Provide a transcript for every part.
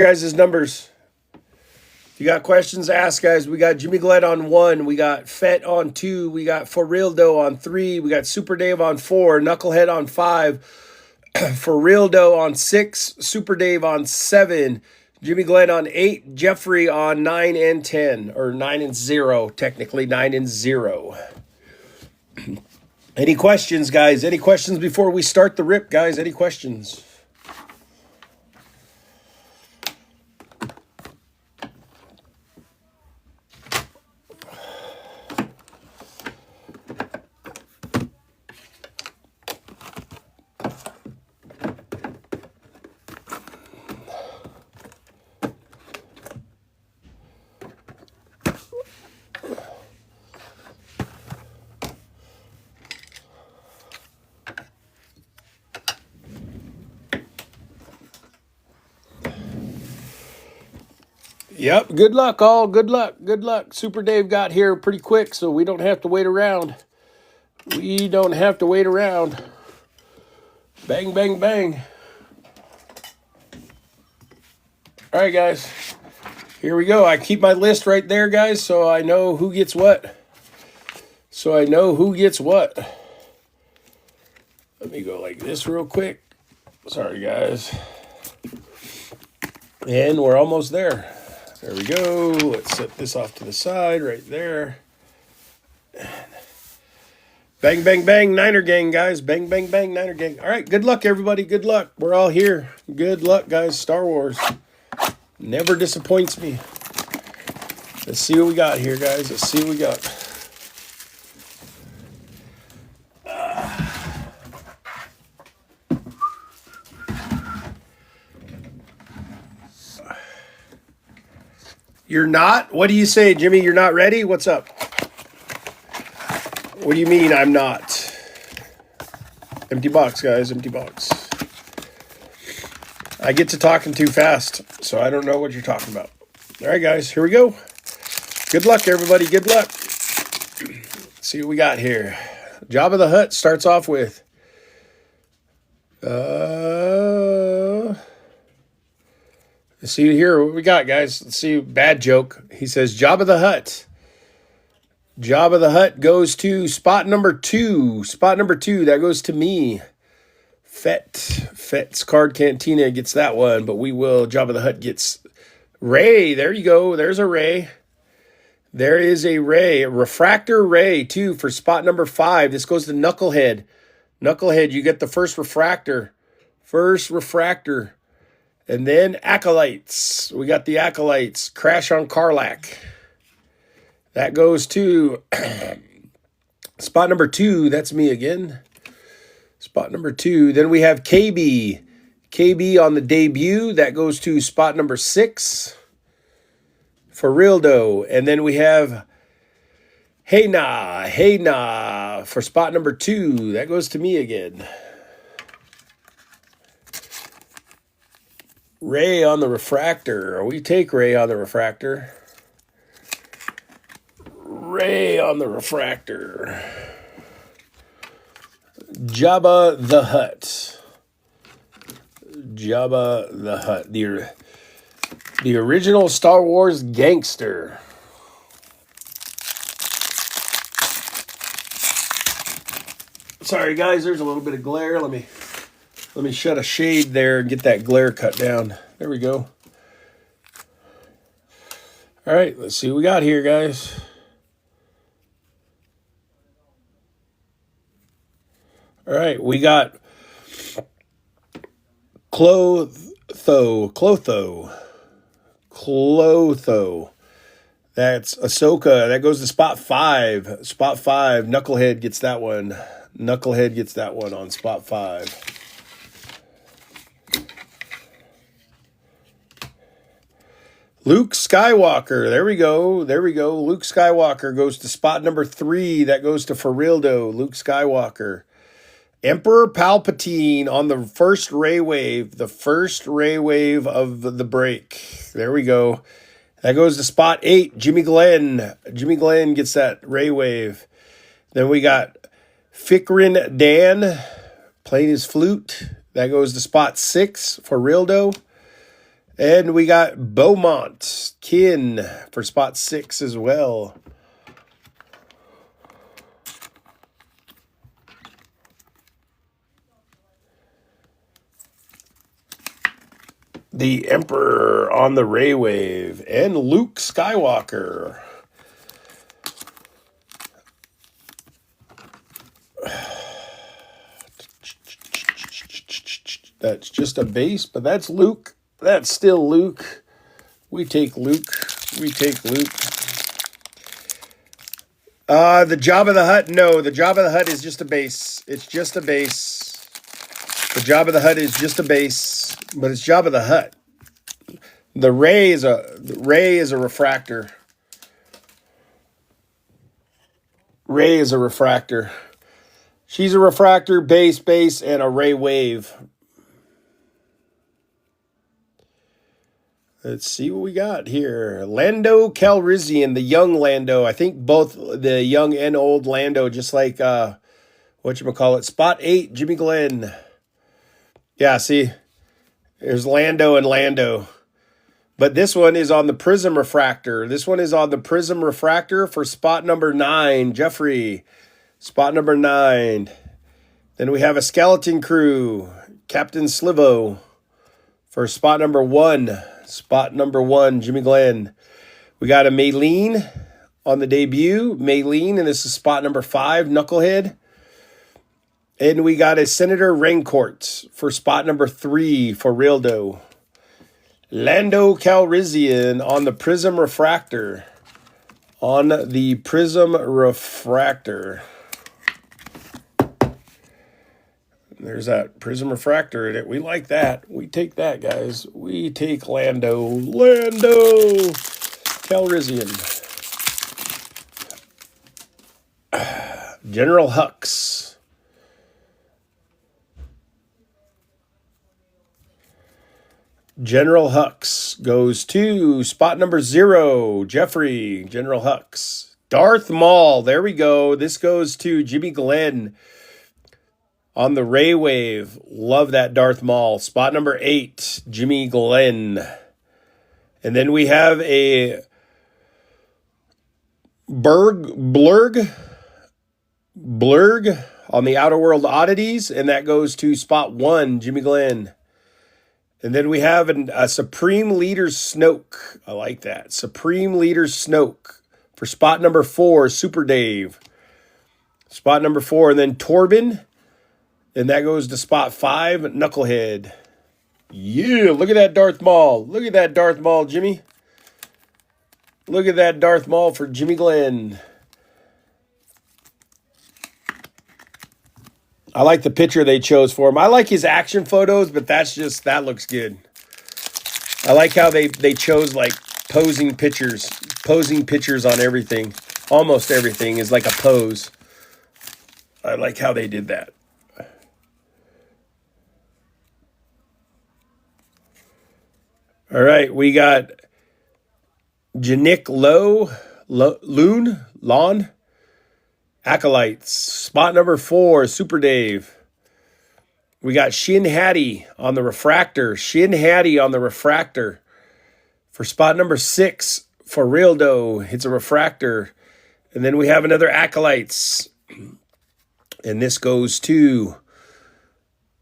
guys' numbers. If you got questions, ask, guys. We got Jimmy Gled on 1. We got Fett on 2. We got For Real Dough on 3. We got Super Dave on 4. Knucklehead on 5. For Real Dough on 6. Super Dave on 7. Jimmy Gled on 8. Jeffrey on 9 and 10. Or 9 and 0, technically 9 and 0. Any questions, guys? Any questions before we start the rip, guys? Any questions? Yep, good luck, all. Good luck, good luck. Super Dave got here pretty quick, so we don't have to wait around. We don't have to wait around. Bang, bang, bang. All right, guys. Here we go. I keep my list right there, guys, so I know who gets what. Let me go like this real quick. Sorry, guys. And we're almost there. There we go. Let's set this off to the side right there. Bang, bang, bang, Niner gang, guys. Bang, bang, bang, Niner gang. All right, good luck, everybody. Good luck. We're all here. Good luck, guys. Star Wars never disappoints me. Let's see what we got here, guys. Let's see what we got. You're not? What do you say, Jimmy? You're not ready? What's up? What do you mean I'm not? Empty box, guys. Empty box. I get to talking too fast, so I don't know what you're talking about. All right, guys. Here we go. Good luck, everybody. Good luck. Let's see what we got here. Jabba the Hutt starts off with... Let's see here what we got, guys. Let's see. Bad joke. He says Jabba the Hutt. Jabba the Hutt goes to spot number 2. Spot number 2, that goes to me. Fett's Card Cantina gets that one, but we will. Jabba the Hutt gets Ray. There you go. There's a Ray. There is a Ray. A Refractor Ray, too, for spot number 5. This goes to Knucklehead. Knucklehead, you get the first refractor. And then Acolytes. We got the Acolytes. Crash on Karlach. That goes to spot number 2. That's me again. Spot number 2. Then we have KB. KB on the debut. That goes to spot number 6. For Real Dough. And then we have Hey Nah for spot number 2. That goes to me again. Ray on the refractor. We take Ray on the refractor. Ray on the refractor. Jabba the Hutt. Jabba the Hutt. The original Star Wars gangster. Sorry, guys. There's a little bit of glare. Let me shut a shade there and get that glare cut down. There we go. All right, let's see what we got here, guys. All right, we got Clotho. That's Ahsoka. That goes to spot 5. Spot 5. Knucklehead gets that one. Knucklehead gets that one on spot 5. Luke Skywalker. There we go. Luke Skywalker goes to spot number 3. That goes to For Real Dough. Luke Skywalker. Emperor Palpatine on the first Ray wave. The first Ray wave of the break. There we go. That goes to spot 8. Jimmy Glenn. Jimmy Glenn gets that Ray wave. Then we got Fikrin Dan playing his flute. That goes to spot 6 for Real Dough. And we got Beaumont Kin for spot 6 as well. The Emperor on the Ray Wave. And Luke Skywalker. That's just a base, but that's Luke. That's still Luke. We take Luke. We take Luke. The Jabba the Hutt. No, the Jabba the Hutt is just a base. It's just a base. The Jabba the Hutt is just a base, but it's Jabba the Hutt. The Ray is a refractor. Ray is a refractor. She's a refractor, base, and a Ray wave. Let's see what we got here. Lando Calrissian, the young Lando. I think both the young and old Lando, just like, whatchamacallit, spot 8, Jimmy Glenn. Yeah, see, there's Lando and Lando. But this one is on the Prism Refractor. This one is on the Prism Refractor for spot number 9, Jeffrey. Spot number 9. Then we have a Skeleton Crew, Captain Slivo, for spot number 1. Spot number 1, Jimmy Glenn. We got a Maylene on the debut. Maylene, and this is spot number 5, Knucklehead. And we got a Senator Raincourt for spot number 3 for Realdo. Lando Calrissian on the Prism Refractor. On the Prism Refractor. There's that Prism Refractor in it. We like that. We take that, guys. We take Lando. Lando Calrissian. General Hux. General Hux goes to spot number 0, Jeffrey. General Hux. Darth Maul. There we go. This goes to Jimmy Glenn. On the Ray Wave, love that Darth Maul. Spot number 8, Jimmy Glenn. And then we have a Blurg on the Outer World Oddities, and that goes to spot 1, Jimmy Glenn. And then we have a Supreme Leader Snoke. I like that. Supreme Leader Snoke for spot number 4, Super Dave. Spot number 4, and then Torben. And that goes to spot 5, Knucklehead. Yeah, look at that Darth Maul. Look at that Darth Maul, Jimmy. Look at that Darth Maul for Jimmy Glenn. I like the picture they chose for him. I like his action photos, but that looks good. I like how they chose like posing pictures on everything. Almost everything is like a pose. I like how they did that. All right, we got Janik Lon, Acolytes. Spot number 4, Super Dave. We got Shin Hattie on the Refractor. Shin Hattie on the Refractor. For spot number 6, for Realdo, it's a Refractor. And then we have another Acolytes. And this goes to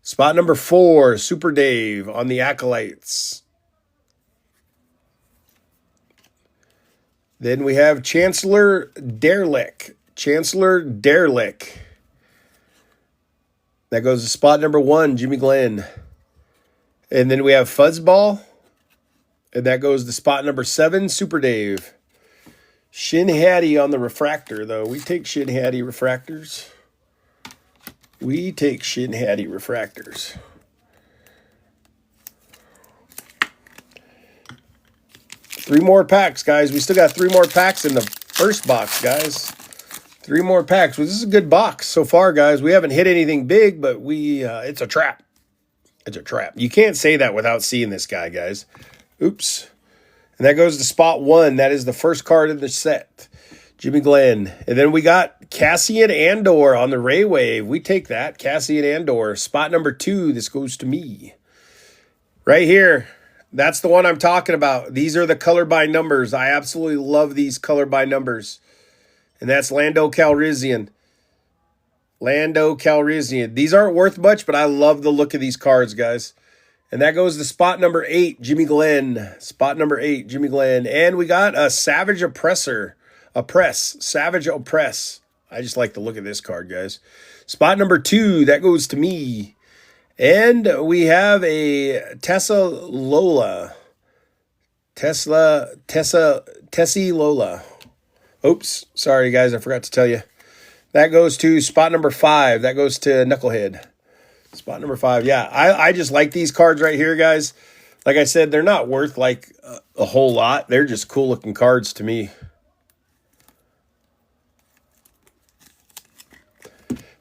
spot number 4, Super Dave on the Acolytes. Then we have Chancellor Derlick. Chancellor Derlick. That goes to spot number 1, Jimmy Glenn. And then we have Fuzzball. And that goes to spot number 7, Super Dave. Shin Hattie on the Refractor, though. We take Shin Hattie Refractors. We take Shin Hattie Refractors. Three more packs, guys. We still got 3 more packs in the first box, guys. 3 more packs. Well, this is a good box so far, guys. We haven't hit anything big, but it's a trap. It's a trap. You can't say that without seeing this guy, guys. Oops. And that goes to spot 1. That is the first card of the set. Jimmy Glenn. And then we got Cassian Andor on the Ray Wave. We take that. Cassian Andor. Spot number 2. This goes to me. Right here. That's the one I'm talking about. These are the color by numbers. I absolutely love these color by numbers. And that's Lando Calrissian. Lando Calrissian. These aren't worth much, but I love the look of these cards, guys. And that goes to spot number 8, Jimmy Glenn. Spot number 8, Jimmy Glenn. And we got a Savage Oppressor. Savage Oppress. I just like the look of this card, guys. Spot number 2, that goes to me. And we have a Tessie Lola. Oops, sorry guys, I forgot to tell you. That goes to spot number 5. That goes to Knucklehead. Spot number 5. Yeah, I just like these cards right here, guys. Like I said, they're not worth like a whole lot. They're just cool looking cards to me.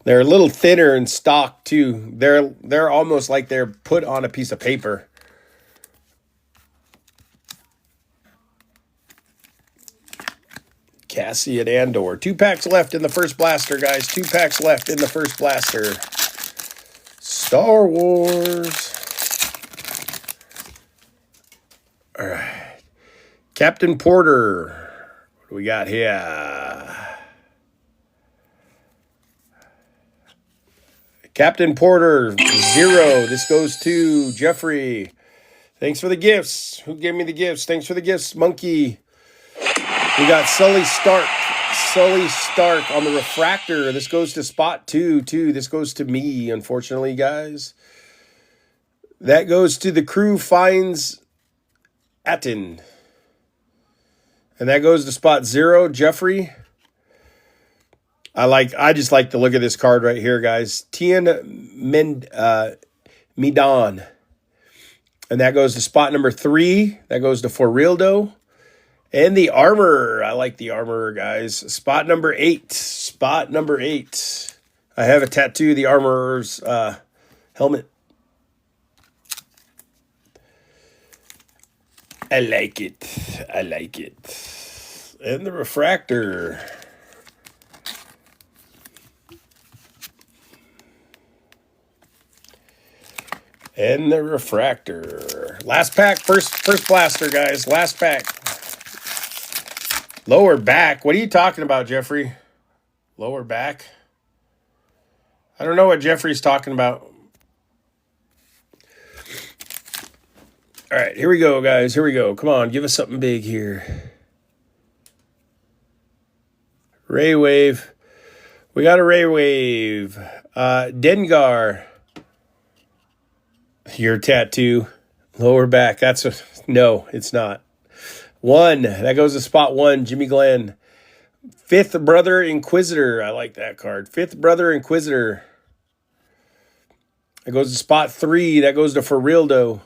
They're a little thinner in stock too. They're almost like they're put on a piece of paper. Cassian Andor. 2 packs left in the first blaster, guys. 2 packs left in the first blaster. Star Wars. All right. Captain Porter. What do we got here? Captain Porter, 0. This goes to Jeffrey. Thanks for the gifts. Who gave me the gifts? Thanks for the gifts, Monkey. We got Sully Stark. Sully Stark on the refractor. This goes to spot 2, too. This goes to me, unfortunately, guys. That goes to the crew finds Atten. And that goes to spot 0, Jeffrey. I just like the look of this card right here, guys. Tien Midon. And that goes to spot number 3. That goes to Forildo. And the Armor. I like the Armor, guys. Spot number 8. Spot number 8. I have a tattoo of the Armorer's helmet. I like it. I like it. And the refractor. And the refractor. Last pack, first blaster, guys. Last pack. Lower back. What are you talking about, Jeffrey? Lower back? I don't know what Jeffrey's talking about. All right, here we go, guys. Here we go. Come on, give us something big here. Ray Wave. We got a Ray Wave. Dengar. Your tattoo. Lower back. That's a... No, it's not. 1. That goes to spot 1. Jimmy Glenn. 5th Brother Inquisitor. I like that card. 5th Brother Inquisitor. That goes to spot 3. That goes to Forildo.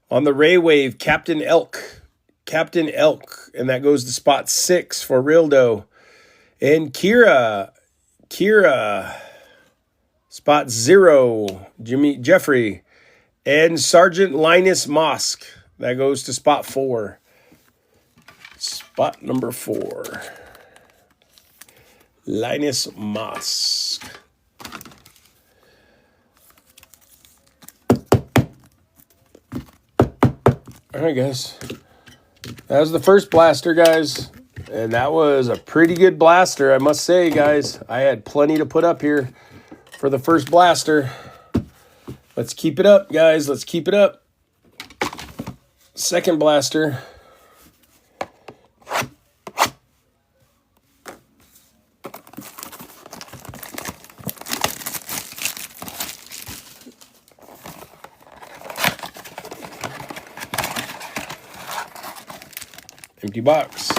On the Ray Wave, Captain Elk. Captain Elk. And that goes to spot 6 for Rildo. And Kira. Spot 0. Jeffrey. And Sergeant Linus Mosk. That goes to spot 4. Spot number 4. Linus Mosk. All right, guys. That was the first blaster, guys. And that was a pretty good blaster, I must say, guys. I had plenty to put up here for the first blaster. Let's keep it up, guys. Let's keep it up. Second blaster. Empty box.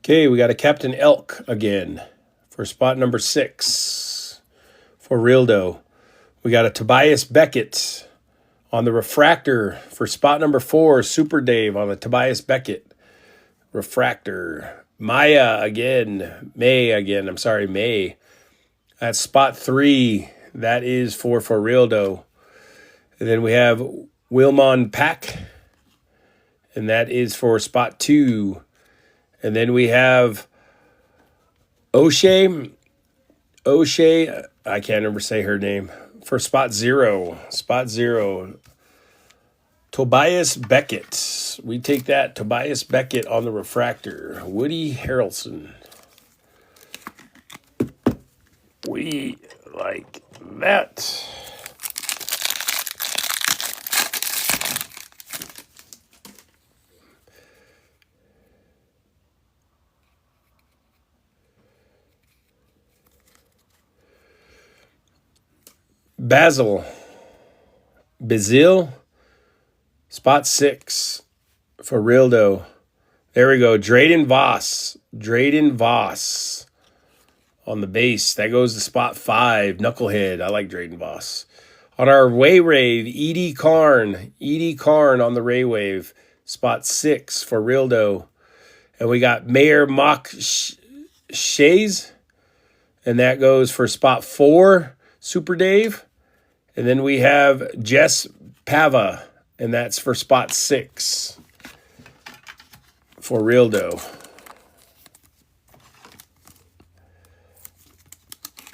Okay, we got a Captain Elk again for spot number 6 for Rildo. We got a Tobias Beckett on the refractor for spot number 4, Super Dave on the Tobias Beckett. refractor. Maya again. May again. I'm sorry, May. That's spot 3. That is for Realdo. And then we have Wilmon Pack. And that is for spot 2. And then we have O'Shea, I can't ever say her name, for spot 0. Spot 0. Tobias Beckett. We take that. Tobias Beckett on the refractor. Woody Harrelson. We like that. Bazil, spot 6 for Realdo. There we go. Drayden Voss on the base. That goes to spot 5. Knucklehead. I like Drayden Voss. On our Ray Wave, Edie Karn on the Ray Wave. Spot 6 for Realdo. And we got Mayor Mock Shays. And that goes for spot 4, Super Dave. And then we have Jess Pava, and that's for spot 6 for Realdo.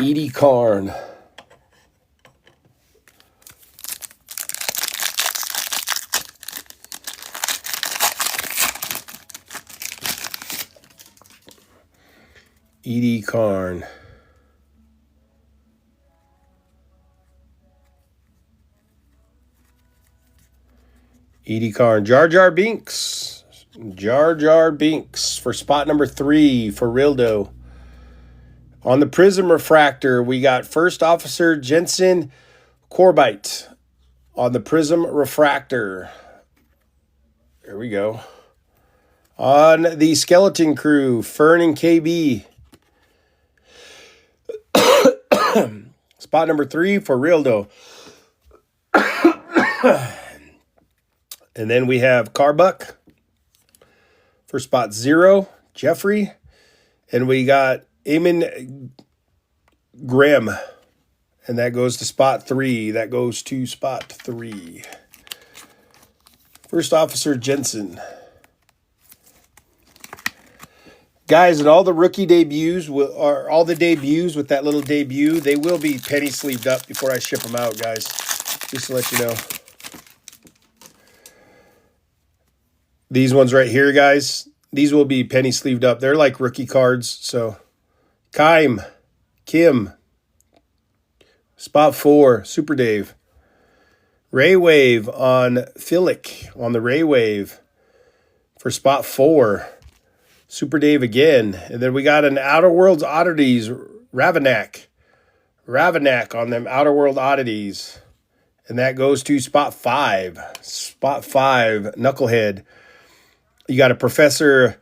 Edie Karn. Edie Karn. Edie Karn. Jar Jar Binks for spot number 3 for Realdo. On the Prism Refractor, we got First Officer Jensen Corbett on the Prism Refractor. There we go. On the Skeleton Crew, Fern and KB. Spot number 3 for Realdo. And then we have Carbuck for spot 0, Jeffrey. And we got Eamon Graham. And that goes to spot 3. First Officer Jensen. Guys, and all the rookie debuts, or all the debuts with that little debut, they will be penny sleeved up before I ship them out, guys. Just to let you know. These ones right here, guys, these will be penny sleeved up. They're like rookie cards. So, Kim, spot 4, Super Dave. Ray Wave on Philic on the Ray Wave for spot 4. Super Dave again. And then we got an Outer Worlds Oddities, Ravanac on them Outer World Oddities. And that goes to spot 5. Spot 5, Knucklehead. You got a Professor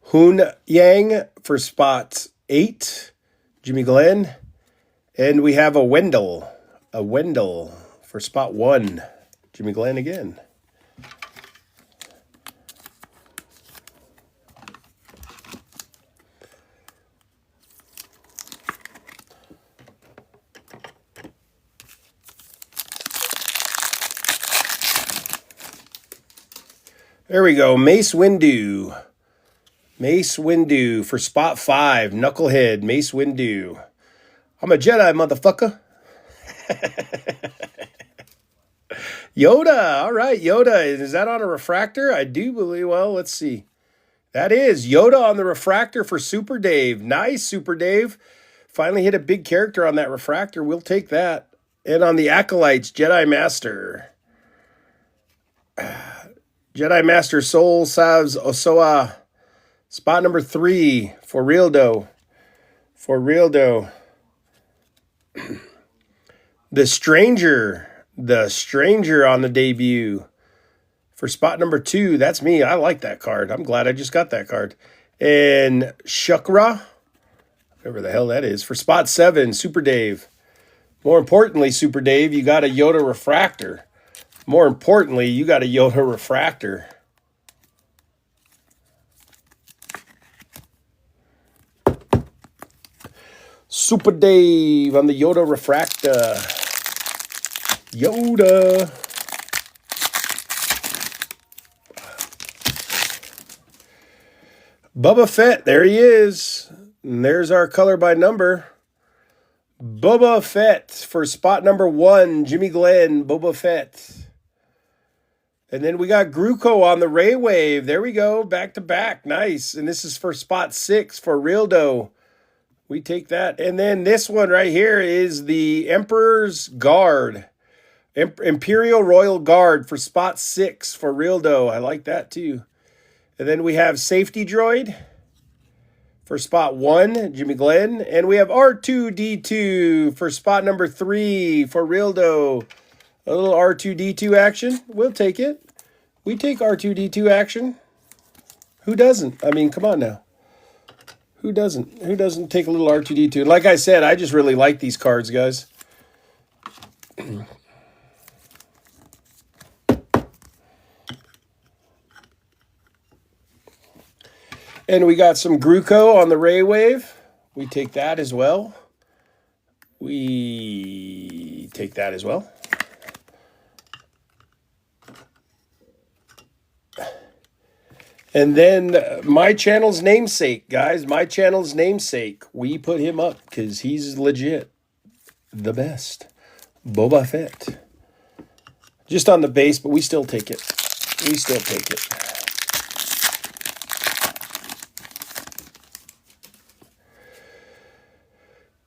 Hun Yang for spot 8, Jimmy Glenn. And we have a Wendell for spot 1, Jimmy Glenn again. There we go. Mace Windu for spot 5. Knucklehead, Mace Windu. I'm a Jedi, motherfucker. Yoda. All right, Yoda. Is that on a refractor? I do believe. Well, let's see. That is Yoda on the refractor for Super Dave. Nice, Super Dave. Finally hit a big character on that refractor. We'll take that. And on the Acolytes, Jedi Master. Jedi Master Soul Savs Osoa. Spot number 3 for Realdo. The Stranger on the debut. For spot number 2, that's me. I like that card. I'm glad I just got that card. And Shukra, whatever the hell that is, for spot 7, Super Dave. More importantly, Super Dave, you got a Yoda refractor. Super Dave on the Yoda Refractor. Yoda. Boba Fett, there he is. And there's our color by number. Boba Fett for spot number 1, Jimmy Glenn, Boba Fett. And then we got Gruco on the Ray Wave. There we go, back to back, nice. And this is for spot 6 for Realdo. We take that. And then this one right here is the Emperor's Guard. Imperial Royal Guard for spot 6 for Realdo. I like that too. And then we have Safety Droid for spot 1, Jimmy Glenn. And we have R2-D2 for spot number 3 for Realdo. A little R2-D2 action. We'll take it. We take R2-D2 action. Who doesn't? I mean, come on now. Who doesn't? Who doesn't take a little R2-D2? Like I said, I just really like these cards, guys. And we got some Gruco on the Ray Wave. We take that as well. We take that as well. And then my channel's namesake, guys. My channel's namesake. We put him up because he's legit the best. Boba Fett. Just on the base, but we still take it. We still take it.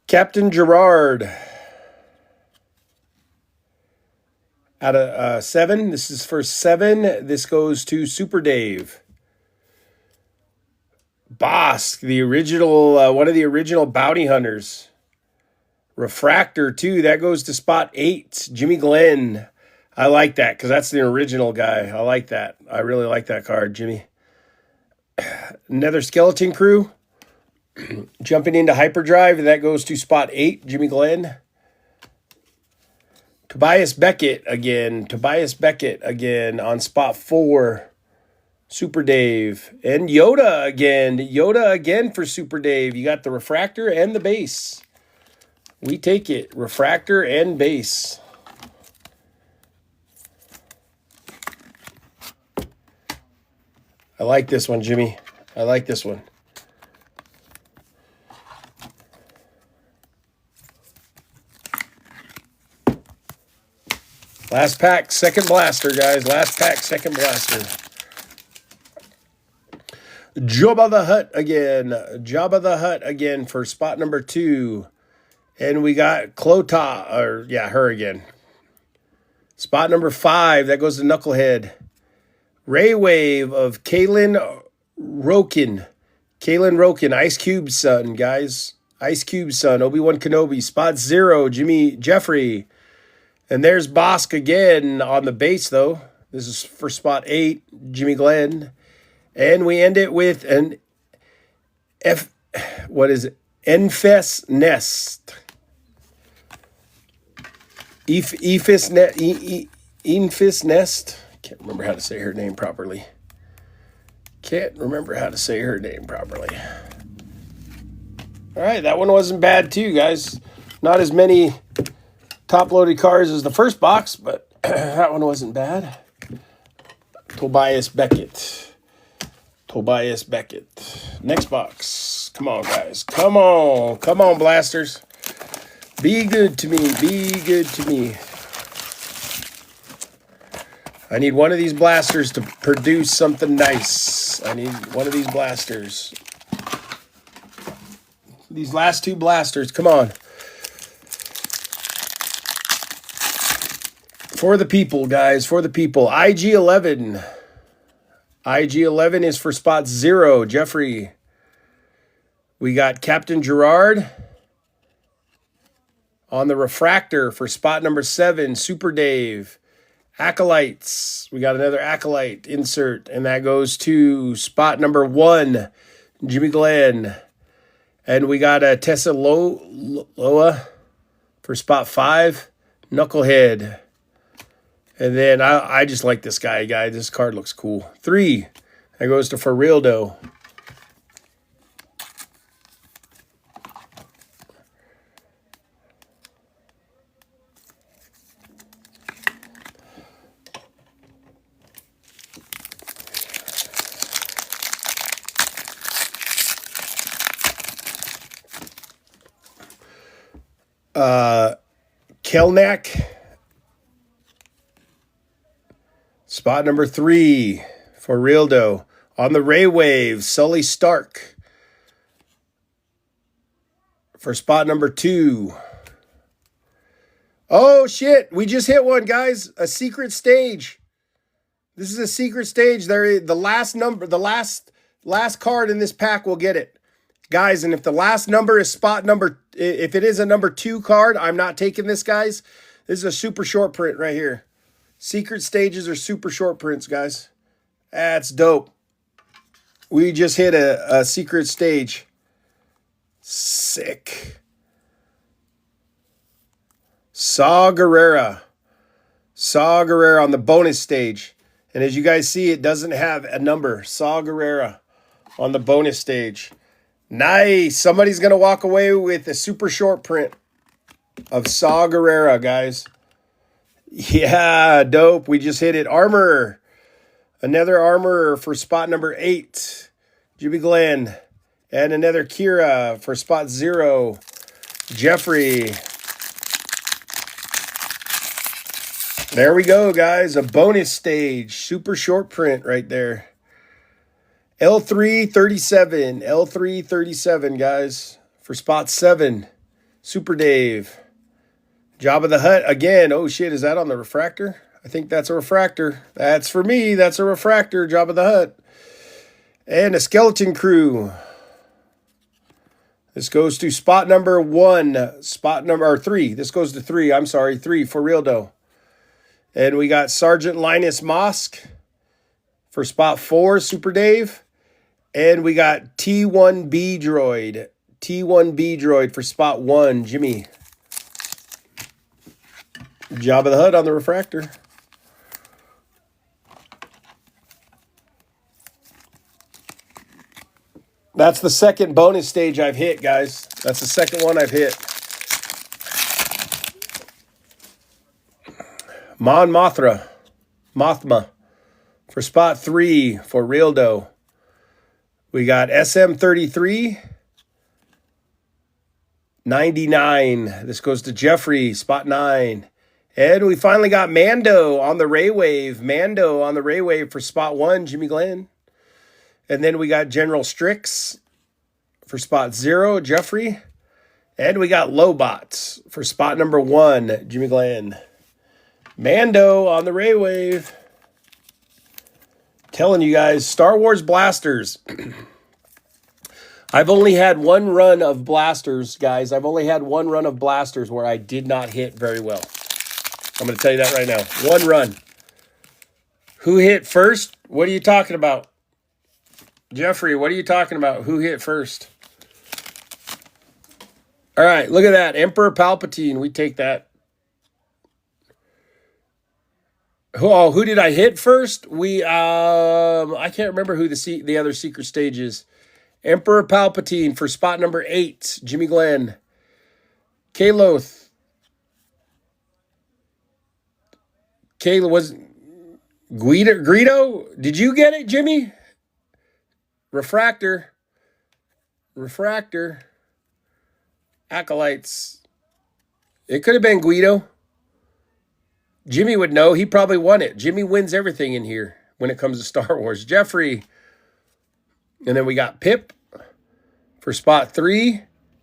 Captain Gerard. Out of 7. This is for 7. This goes to Super Dave. Bosk, the original, one of the original bounty hunters. Refractor, too. That goes to spot 8. Jimmy Glenn. I like that because that's the original guy. I like that. I really like that card, Jimmy. Nether Skeleton Crew. Jumping into Hyperdrive, and that goes to spot 8, Jimmy Glenn. Tobias Beckett again. Tobias Beckett again on spot 4. Super Dave. And Yoda again. Yoda again for Super Dave. You got the refractor and the base. We take it. Refractor and base. I like this one, Jimmy. I like this one. Last pack, second blaster, guys. Last pack, second blaster. Jabba the Hutt again. Jabba the Hutt again for spot number 2. And we got Clota, or yeah, her again. Spot number 5, that goes to Knucklehead. Ray Wave of Kalen Roken. Kalen Roken, Ice Cube's son, guys. Ice Cube's son, Obi-Wan Kenobi. Spot 0, Jimmy Jeffrey. And there's Bosk again on the base, though. This is for spot 8, Jimmy Glenn. And we end it with an Enfys Nest. Enfys Nest. Can't remember how to say her name properly. All right, that one wasn't bad too, guys. Not as many top-loaded cards as the first box, but that one wasn't bad. Tobias Beckett. Next box. Come on, guys. Come on, blasters. Be good to me. I need one of these blasters to produce something nice. I need one of these blasters. These last 2 blasters, come on. For the people, guys, for the people. IG-11. IG-11 is for spot 0, Jeffrey. We got Captain Gerard on the refractor for spot number 7, Super Dave. Acolytes. We got another Acolyte insert, and that goes to spot number 1, Jimmy Glenn. And we got a Tessa Loa for spot 5, Knucklehead. And then I just like this guy. This card looks cool. 3. That goes to Farildo. Kelnack. Spot number 3 for Realdo. On the Ray Wave, Sully Stark for spot number 2. Oh, shit. We just hit one, guys. A secret stage. This is a secret stage. The last number, the last card in this pack will get it. Guys, and if the last number is spot number, if it is a number 2 card, I'm not taking this, guys. This is a super short print right here. Secret stages are super short prints, guys. That's dope. We just hit a secret stage. Sick. Saw Gerrera. Saw Gerrera on the bonus stage. And as you guys see, it doesn't have a number. Saw Gerrera on the bonus stage. Nice. Somebody's going to walk away with a super short print of Saw Gerrera, guys. Yeah, dope. We just hit it. Armor. Another Armor for spot number 8. Jimmy Glenn. And another Kira for spot 0. Jeffrey. There we go, guys. A bonus stage. Super short print right there. L337. L337, guys. For spot 7. Super Dave. Jabba the Hutt again. Oh, shit. Is that on the refractor? I think that's a refractor. That's for me. That's a refractor. Jabba the Hutt. And a Skeleton Crew. This goes to spot number 1. Spot number 3. This goes to 3. I'm sorry. 3 for Realdo. And we got Sergeant Linus Mosk for spot 4, Super Dave. And we got T1B Droid. T1B Droid for spot 1, Jimmy. Jabba the Hutt on the refractor. That's the second bonus stage I've hit, guys. That's the second one I've hit. Mon Mothma for spot 3 for Realdo. We got SM33 99. This goes to Jeffrey, spot 9. And we finally got Mando on the Ray Wave. Mando on the Ray Wave for spot 1, Jimmy Glenn. And then we got General Strix for spot 0, Jeffrey. And we got Lobots for spot number 1, Jimmy Glenn. Mando on the Ray Wave. Telling you guys, Star Wars Blasters. I've only had one run of Blasters, guys. I've only had one run of Blasters where I did not hit very well. I'm going to tell you that right now. One run. Who hit first? What are you talking about? Jeffrey, what are you talking about? Who hit first? All right, look at that. Emperor Palpatine. We take that. Who did I hit first? I can't remember who the other secret stage is. Emperor Palpatine for spot number 8, Jimmy Glenn. Kaloth. Was Greedo? Did you get it, Jimmy? Refractor. Acolytes. It could have been Guido. Jimmy would know. He probably won it. Jimmy wins everything in here when it comes to Star Wars. Jeffrey. And then we got Pip for spot 3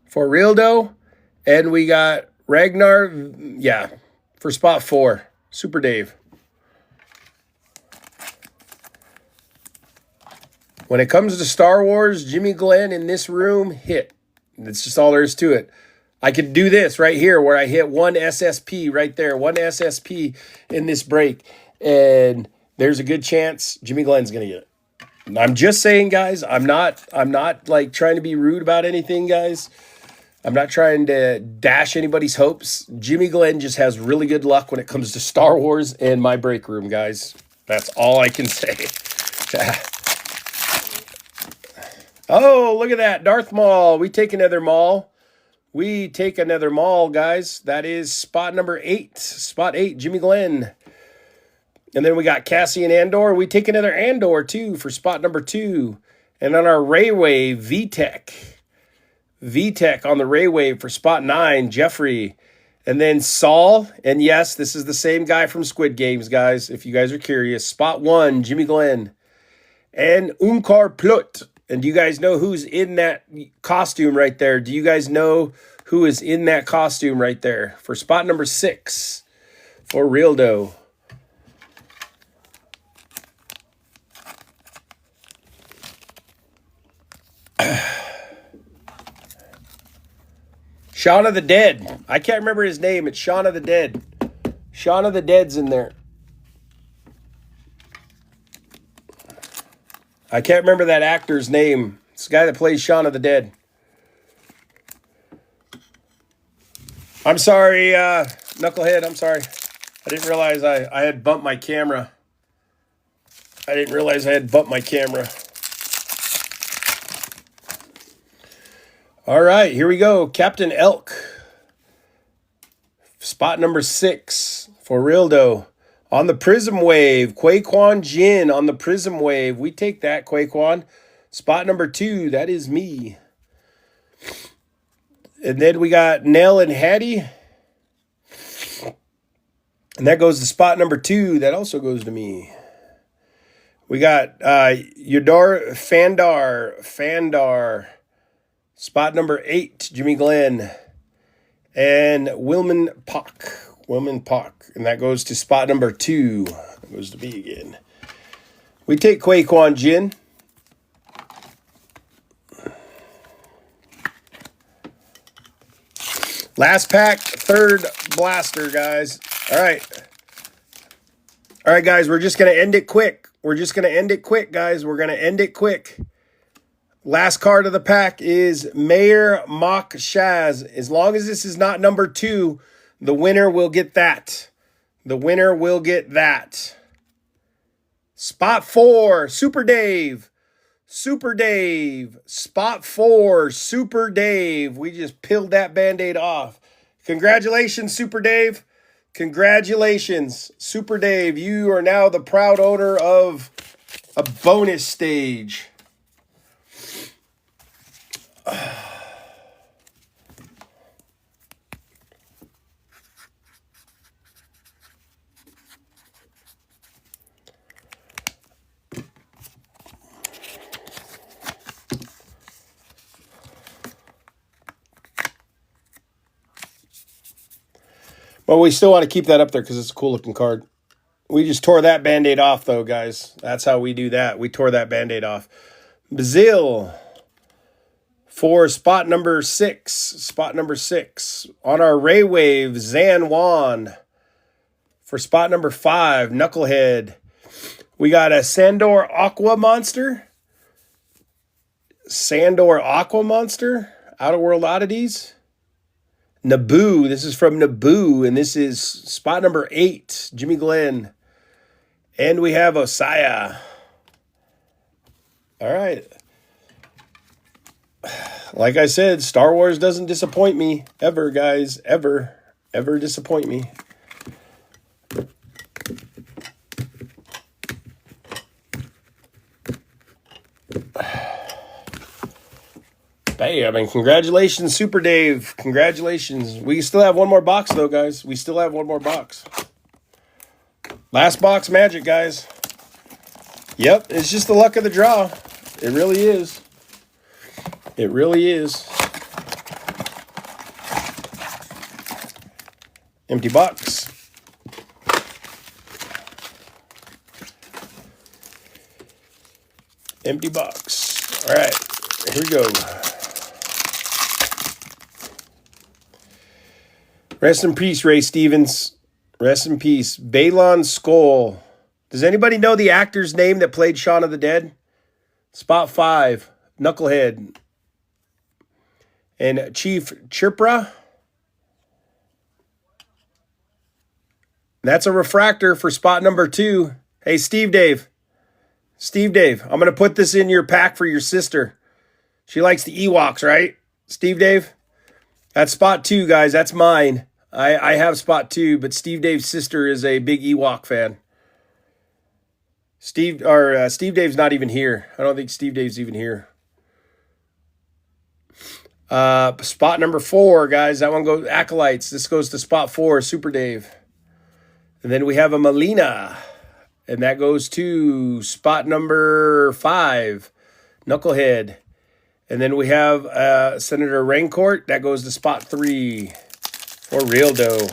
for Realdo. And we got Ragnar, for spot 4. Super Dave. When it comes to Star Wars, Jimmy Glenn in this room hit. That's just all there is to it. I could do this right here where I hit one SSP right there, one SSP in this break, and there's a good chance Jimmy Glenn's going to get it. I'm just saying, guys, I'm not like trying to be rude about anything, guys. I'm not trying to dash anybody's hopes. Jimmy Glenn just has really good luck when it comes to Star Wars and my break room, guys. That's all I can say. Oh, look at that. Darth Maul. We take another Maul. We take another Maul, guys. That is spot number 8. Spot 8, Jimmy Glenn. And then we got Cassian Andor. We take another Andor, too, for spot number 2. And on our Ray Wave, VTech. VTech on the Ray Wave for spot 9, Jeffrey. And then Saul, and yes, this is the same guy from Squid Games, guys, if you guys are curious. Spot 1, Jimmy Glenn. And Umkar Plut. And do you guys know who's in that costume right there? Do you guys know who is in that costume right there? For spot number 6, for Real Dough. Shaun of the Dead. I can't remember his name. It's Shaun of the Dead. Shaun of the Dead's in there. I can't remember that actor's name. It's the guy that plays Shaun of the Dead. I'm sorry, Knucklehead. I'm sorry. I didn't realize I had bumped my camera. I didn't realize I had bumped my camera. All right, here we go. Captain Elk. Spot number 6 for Real Dough. On the Prism Wave, Quaquan Jin on the Prism Wave. We take that, Quaquan. Spot number 2, that is me. And then we got Nell and Hattie. And that goes to spot number 2. That also goes to me. We got Yudar Fandar. Spot number 8, Jimmy Glenn. And Wilman Pock. And that goes to spot number 2. That goes to me again. We take Quaquan Jin. Last pack, third blaster, guys. All right. All right, guys, we're just going to end it quick. Guys. We're going to end it quick. Last card of the pack is Mayor Mock Shaz. As long as this is not number 2, the winner will get that. Spot 4, Super Dave. Spot 4, Super Dave. We just peeled that Band-Aid off. Congratulations, Super Dave. Congratulations, Super Dave. You are now the proud owner of a bonus stage. Well, we still want to keep that up there because it's a cool looking card. We just tore that Band-Aid off, though, guys. That's how we do that. We tore that Band-Aid off. Bazil for spot number 6. On our Ray Wave, Zan Wan. For spot number 5, Knucklehead. We got a Sandor Aqua Monster. Outer World Oddities. Naboo. This is from Naboo, and this is spot number 8, Jimmy Glenn. And we have Osaya. All right. Like I said, Star Wars doesn't disappoint me ever, guys. Ever disappoint me. Bam, and congratulations, Super Dave. Congratulations. We still have one more box, though, guys. Last box magic, guys. Yep, it's just the luck of the draw. It really is. Empty box. All right, here we go. Rest in peace, Ray Stevens. Rest in peace. Balon Skull. Does anybody know the actor's name that played Shaun of the Dead? Spot 5, Knucklehead. And Chief Chirpra. That's a refractor for spot number 2. Hey, Steve Dave, I'm going to put this in your pack for your sister. She likes the Ewoks, right? Steve Dave? That's spot 2, guys. That's mine. I have spot 2, but Steve Dave's sister is a big Ewok fan. Steve Dave's not even here. I don't think Steve Dave's even here. Spot number 4, guys. That one goes Acolytes. This goes to spot 4, Super Dave. And then we have a Molina. And that goes to spot number 5, Knucklehead. And then we have Senator Raincourt. That goes to spot 3 for Real Dough.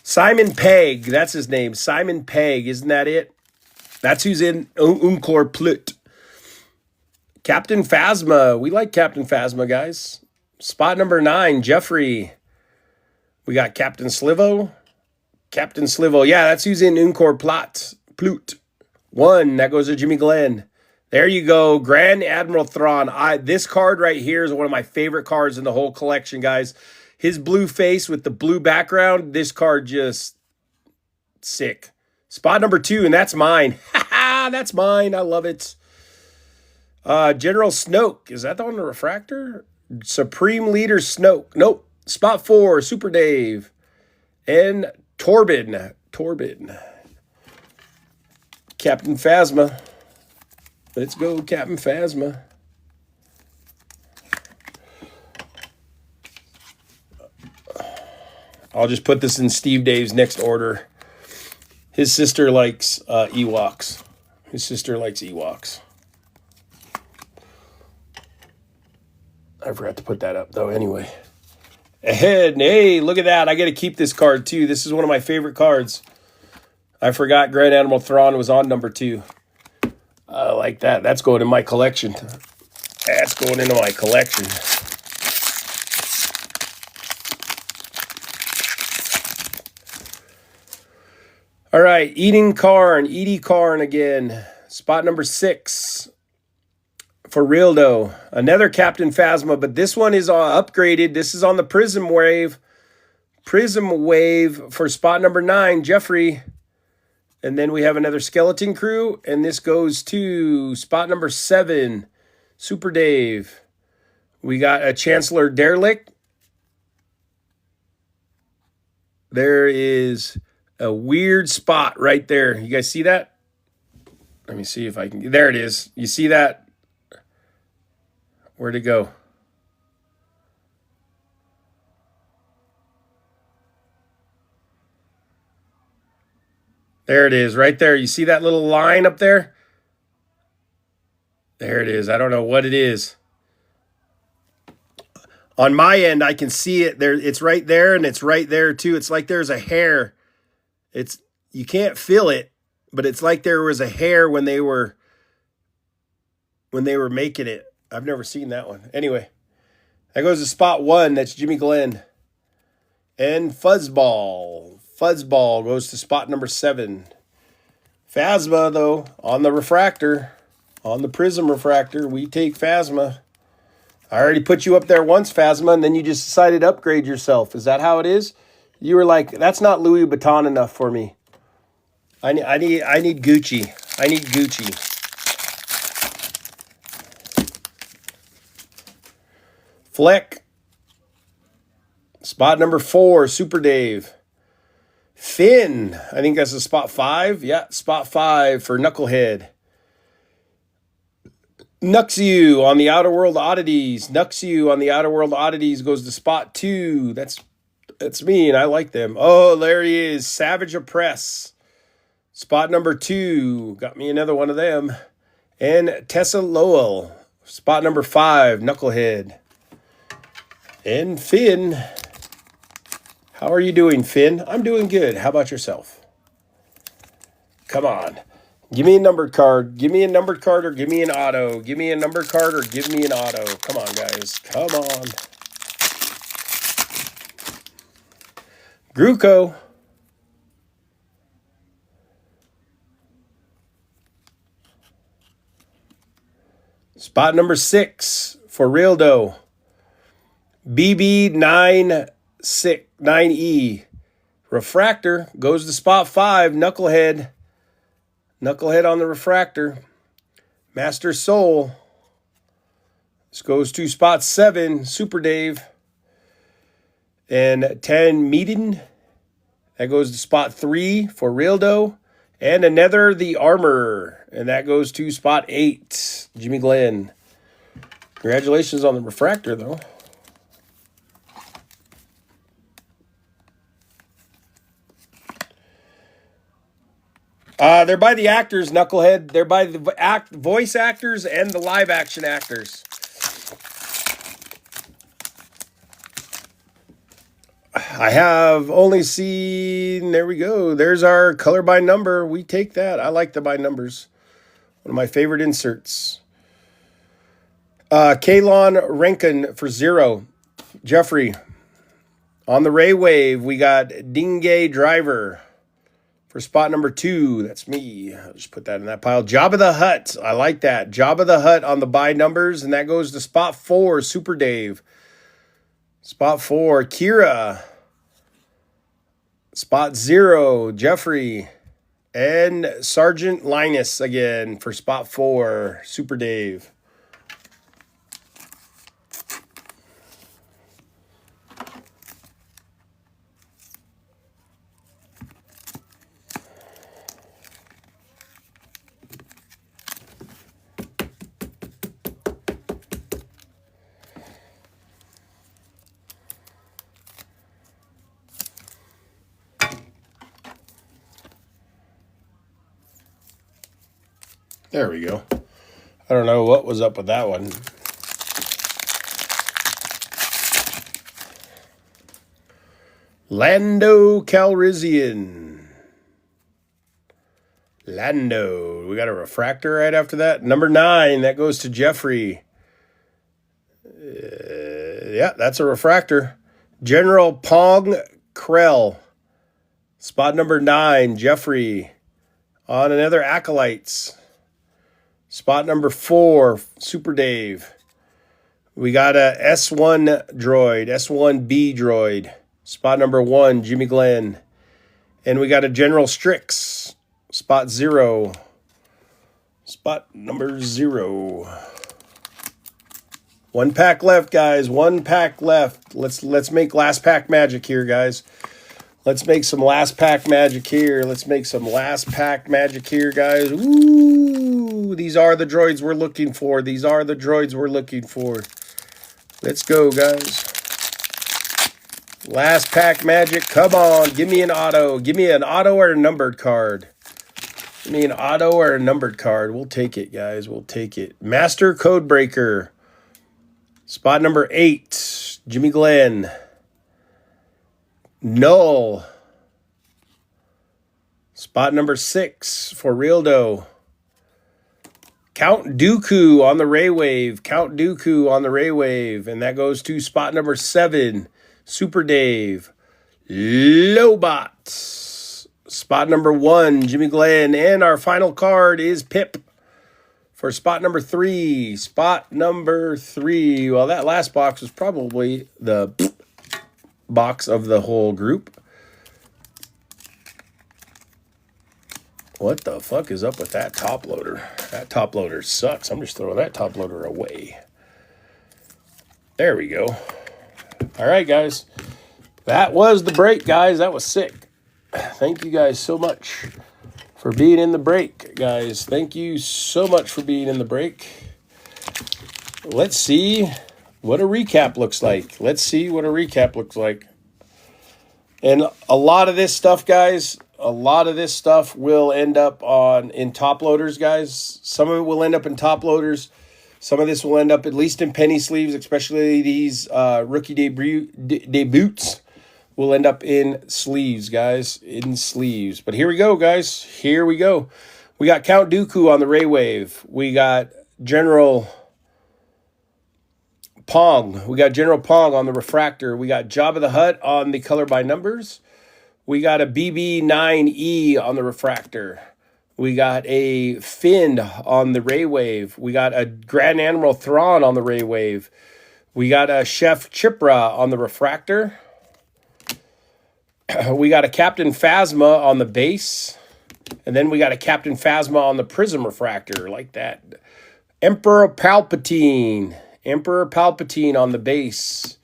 Simon Pegg. That's his name. Simon Pegg. Isn't that it? That's who's in Uncor Plut. Captain Phasma. We like Captain Phasma, guys. Spot number 9, Jeffrey. We got Captain Slivo. Captain Slivo. Yeah, that's who's in Uncor Plut. 1. That goes to Jimmy Glenn. There you go. Grand Admiral Thrawn. This card right here is one of my favorite cards in the whole collection, guys. His blue face with the blue background. This card just sick. Spot number 2, and that's mine. That's mine. I love it. General Snoke. Is that the one on the refractor? Supreme Leader Snoke. Nope. Spot 4, Super Dave. And Torben. Captain Phasma. Let's go, Captain Phasma. I'll just put this in Steve Dave's next order. His sister likes Ewoks. I forgot to put that up, though, anyway. Ahead. Hey, look at that. I got to keep this card, too. This is one of my favorite cards. I forgot Grand Admiral Thrawn was on number 2. I like that. That's going in my collection. That's going into my collection. All right, Edie Karn again. Spot number 6 for Real Dough. Another Captain Phasma, but this one is upgraded. This is on the Prism Wave. Prism Wave for spot number 9, Jeffrey. And then we have another Skeleton Crew, and this goes to spot number 7, Super Dave. We got a Chancellor Derelict. There is a weird spot right there. You guys see that? Let me see if I can. There it is. You see that? Where'd it go? There it is, right there. You see that little line up there? There it is. I don't know what it is. On my end, I can see it there. It's right there, and it's right there too. It's like there's a hair. You can't feel it, but it's like there was a hair when they were making it. I've never seen that one. Anyway, that goes to spot 1. That's Jimmy Glenn. And Fuzzball goes to spot number 7. Phasma, though, on the refractor, on the Prism refractor, we take Phasma. I already put you up there once, Phasma, and then you just decided to upgrade yourself. Is that how it is? You were like, that's not Louis Vuitton enough for me. I need Gucci. I need Gucci. Fleck. Spot number 4, Super Dave. Finn. I think that's a spot 5. Yeah, spot 5 for Knucklehead. Nuxiu on the Outer World Oddities. Nuxiu on the Outer World Oddities goes to spot 2. That's me, and I like them. Oh, there he is. Savage Oppress. Spot number 2. Got me another one of them. And Tessa Lowell. Spot number 5, Knucklehead. And Finn. How are you doing, Finn? I'm doing good. How about yourself? Come on. Give me a numbered card. Give me a numbered card or give me an auto. Give me a numbered card or give me an auto. Come on, guys. Come on. Gruco. Spot number 6 for Real Dough. BB9E. Refractor goes to spot 5. Knucklehead. Knucklehead on the refractor. Master Soul. This goes to spot 7. Super Dave. And 10 Meaden. That goes to spot 3 for Real Dough. And another The Armor. And that goes to spot 8. Jimmy Glenn. Congratulations on the refractor, though. They're by the actors, Knucklehead. They're by the voice actors and the live action actors. I have only seen, there we go. There's our color by number. We take that. I like the by numbers. One of my favorite inserts. Kalon Rankin for 0. Jeffrey. On the Ray Wave, we got Dinge Driver for spot number 2. That's me. I'll just put that in that pile. Jabba the Hutt. I like that. Jabba the Hutt on the by numbers, and that goes to spot 4, Super Dave. Spot 4, Kira. Spot 0, Jeffrey. And Sergeant Linus again for spot 4, Super Dave. There we go. I don't know what was up with that one. Lando Calrissian. Lando. We got a refractor right after that. Number 9, that goes to Jeffrey. Yeah, that's a refractor. General Pong Krell. Spot number 9, Jeffrey. On another Acolytes. Spot number 4, Super Dave. We got a S1 droid, S1B droid. Spot number 1, Jimmy Glenn. And we got a General Strix. Spot 0. Spot number 0. 1 pack left, guys. 1 pack left. Let's make last pack magic here, guys. Let's make some last pack magic here. Let's make some last pack magic here, guys. Ooh, these are the droids we're looking for. These are the droids we're looking for. Let's go, guys. Last pack magic. Come on. Give me an auto. Give me an auto or a numbered card. Give me an auto or a numbered card. We'll take it, guys. We'll take it. Master Codebreaker. Spot number 8, Jimmy Glenn. Null. Spot number 6 for Realdo. Count Dooku on the Ray Wave. Count Dooku on the Ray Wave. And that goes to spot number 7, Super Dave. Lobot. Spot number 1, Jimmy Glenn. And our final card is Pip for spot number 3. Spot number 3. Well, that last box was probably the box of the whole group. What the fuck is up with that top loader? That top loader sucks. I'm just throwing that top loader away. There we go. All right, guys. That was the break, guys. That was sick. Thank you guys so much for being in the break, guys. Thank you so much for being in the break. Let's see what a recap looks like. Let's see what a recap looks like. And a lot of this stuff, guys, a lot of this stuff will end up in top loaders, guys. Some of it will end up in top loaders. Some of this will end up at least in penny sleeves, especially these rookie debuts will end up in sleeves, guys, in sleeves. But here we go, guys. Here we go. We got Count Dooku on the Ray Wave. We got General Pong. We got General Pong on the refractor. We got Jabba the Hutt on the color by numbers. We got a BB-9E on the refractor. We got a Finn on the Ray Wave. We got a Grand Admiral Thrawn on the Ray Wave. We got a Chef Chipra on the refractor. We got a Captain Phasma on the base. And then we got a Captain Phasma on the Prism refractor, like that. Emperor Palpatine. Emperor Palpatine on the base.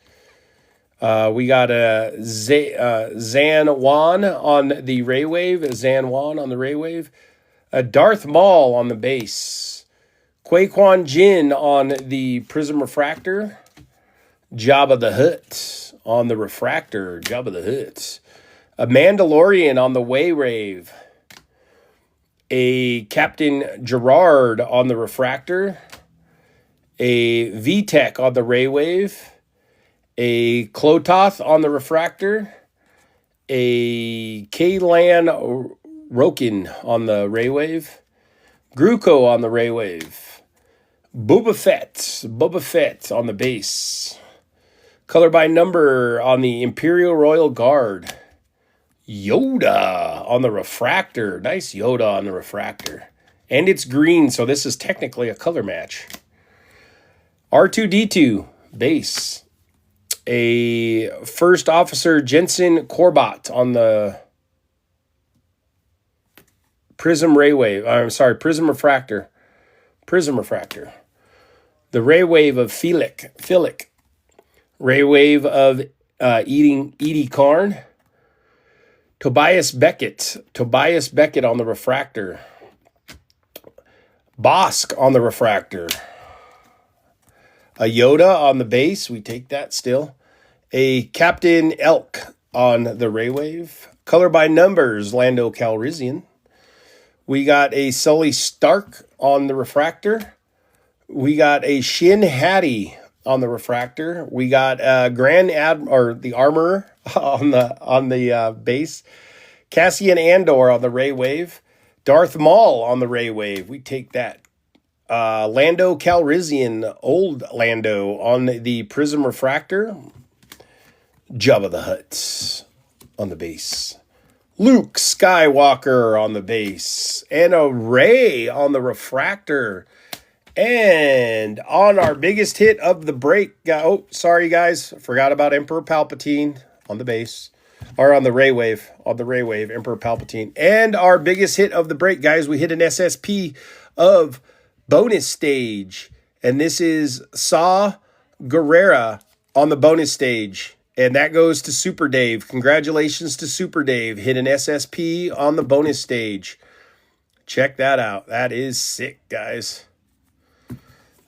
We got a Zan Wan on the Ray Wave. Zan Wan on the Ray Wave. A Darth Maul on the base. Quaquan Jin on the Prism Refractor. Jabba the Hutt on the Refractor. Jabba the Hutt. A Mandalorian on the Waywave. A Captain Gerard on the Refractor. A VTech on the Raywave. A Klototh on the Refractor. A Kaylan Rokin on the Raywave. Gruko on the Raywave. Boba Fett on the base. Color by number on the Imperial Royal Guard. Yoda on the Refractor. Nice Yoda on the Refractor. And it's green, so this is technically a color match. R2-D2 base. A First Officer Jensen Corbett on the Prism Raywave. I'm sorry, Prism Refractor. Prism Refractor. The Raywave of Philic. Raywave of Edie Karn. Tobias Beckett on the Refractor. Bosk on the Refractor. A Yoda on the base. We take that still. A Captain Elk on the Raywave. Color by numbers, Lando Calrissian. We got a Sully Stark on the Refractor. We got a Shin Hattie on the Refractor. We got the Armorer on the base. Cassian Andor on the Raywave. Darth Maul on the Raywave. We take that. Lando Calrissian, old Lando on the Prism Refractor. Jabba the Hutt on the base. Luke Skywalker on the base. And a Rey on the Refractor. And on our biggest hit of the break, oh, sorry guys, forgot about Emperor Palpatine on the base, or on the Raywave, Emperor Palpatine. And our biggest hit of the break, guys, we hit an SSP of bonus stage, and this is Saw Gerrera on the bonus stage, and that goes to Super Dave. Congratulations to Super Dave, hit an SSP on the bonus stage. Check that out. That is sick, guys.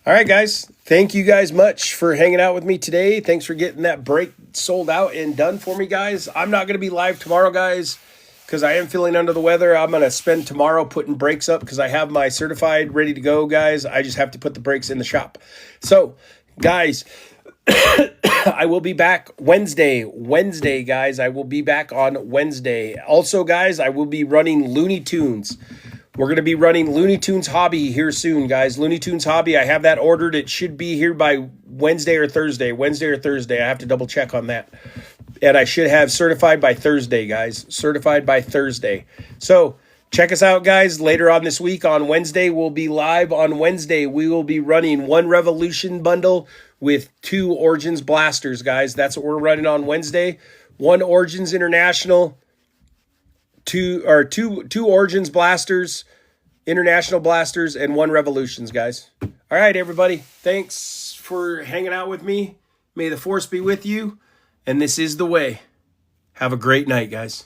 All right, guys. Thank you guys much for hanging out with me today. Thanks for getting that break sold out and done for me, guys. I'm not going to be live tomorrow, guys, because I am feeling under the weather. I'm going to spend tomorrow putting brakes up because I have my certified ready to go, guys. I just have to put the brakes in the shop. So, guys, I will be back Wednesday, guys. I will be back on Wednesday. Also, guys, I will be running Looney Tunes. We're going to be running Looney Tunes Hobby here soon, guys. Looney Tunes Hobby, I have that ordered. It should be here by Wednesday or Thursday. I have to double check on that. And I should have certified by Thursday, guys. Certified by Thursday. So check us out, guys. Later on this week on Wednesday, we'll be live on Wednesday. We will be running one Revolution bundle with 2 Origins blasters, guys. That's what we're running on Wednesday. 1 Origins International, two Origins blasters, International blasters, and 1 Revolutions, guys. All right, everybody. Thanks for hanging out with me. May the Force be with you. And this is the way. Have a great night, guys.